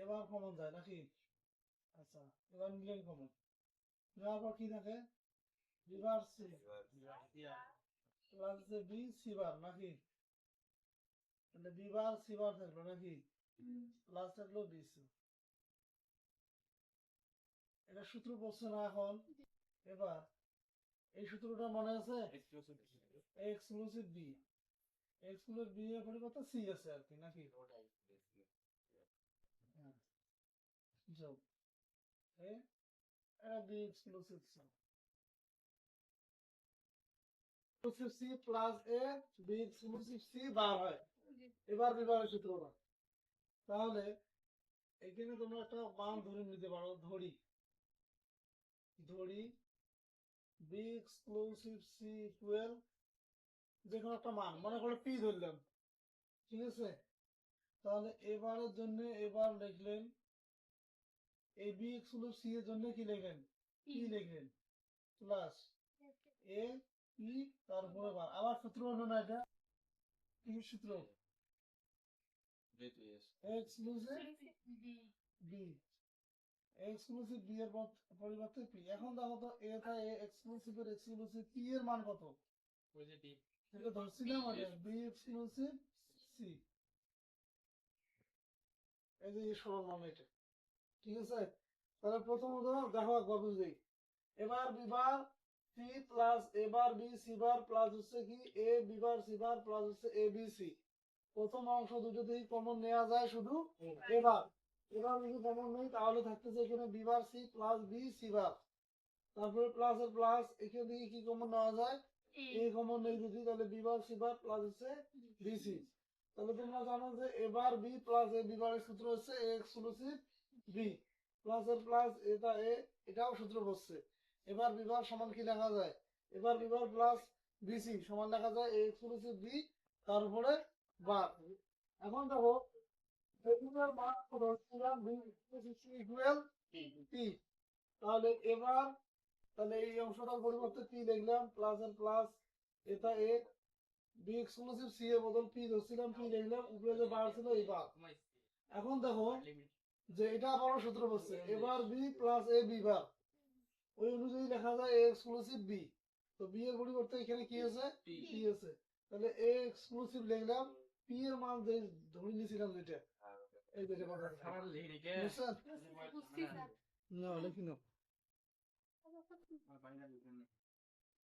এবার কমন যায় নাকি? আচ্ছা, এবার নিলেন কমন, নেওয়ার পর কি থাকে? বিবার সি প্লাস হচ্ছে বি সি বার নাকি? তাহলে বি বার সি বার থাকলো নাকি? প্লাস থাকলো বি সি। এটা সূত্র পড়ছে না এখন? এবার এই সূত্রটা মনে আছে? এক্সক্লুসিভ বি, এক্সক্লুসিভ বি এর পরিবর্তে সি আছে আর কি নাকি? হ্যাঁ, যোগ এটা B exclusive C, exclusive C plus A B exclusive C bar হয়। এবার বিবাহের সূত্রটা, তাহলে এখানে তোমরা একটা মান ধরে নিতে পারো, ধরি ধরি বি এক্সক্লুসিভ সি ইকুয়াল যে কোনো একটা মান, মনে করো পি ধরলাম, ঠিক আছে? তাহলে এবারের জন্য এবার লিখলেন এ বি এক্সক্লুসিভ সি এর জন্য কি লিখলেন? পি লিখলেন প্লাস এ পি তারপরে বার। আবার সূত্র হলো না এটা? কি সূত্র? এক্সক্লুসিভ বি, এক্সক্লুসিভ বি এর পরিবর্তে পি। এখন দেখো তো এটা এ এক্সক্লুসিভ এর এক্সক্লুসিভ পি এর মান কত? এটা ধরছিলাম আগে বি এক্সক্লুসিভ সি, এই যে সরল মান এটা, ঠিক আছে? তাহলে প্রথমত দেখো একবার বুঝলি, এবার বি বার সি প্লাস এবার বি সি বার প্লাস হচ্ছে কি A B bar C bar plus হচ্ছে এ বি সি। প্রথম অংশ দুটোতেই কমন নেওয়া যায় শুধু এবার, এবার যদি কমন নেই তাহলে থাকতেছে এখানে B bar C plus B C bar, তারপরে প্লাস এর প্লাস, এখান থেকে কি কমন নেওয়া যায়? এ কমন নেই যদি, তাহলে B bar C bar plus হচ্ছে বি সি। তাহলে তোমরা জানো যে এবার বি প্লাস এ বি বারের সূত্র হচ্ছে এ এক্সক্লুসিভ বি প্লাস এর প্লাস এটা এ, এটাও সূত্র বসছে। এবার বি বার সমান কি লেখা যায়? এবার B bar plus B C সমান লেখা যায় এ এক্সক্লুসিভ বি তারপরে বার। এখন দেখো এগুলোর মান ধরছিলাম বি ইকুয়াল পি, তাহলে এবার তাহলে এই অংশটার পরিবর্তে পি লিখলাম প্লাস এর প্লাস এটা এ, বি এক্সক্লুসিভ সি এর বদল পি ধরছিলাম পি লিখলাম, উপরে যে বার ছিল এই বার। এখন দেখো যে এটা আবারও সূত্র বসছে এবার বি প্লাস এ বি বার, ওই অনুযায়ী লেখা যায় এ এক্সক্লুসিভ বি। তো বি এর পরিবর্তে এখানে কি আছে? পি আছে। তাহলে এ এক্সক্লুসিভ লিখলাম, পি এর মান যে ধরে নিয়েছিলাম যেটা, এই যেটা কথা বুঝছেন? না লিখি না।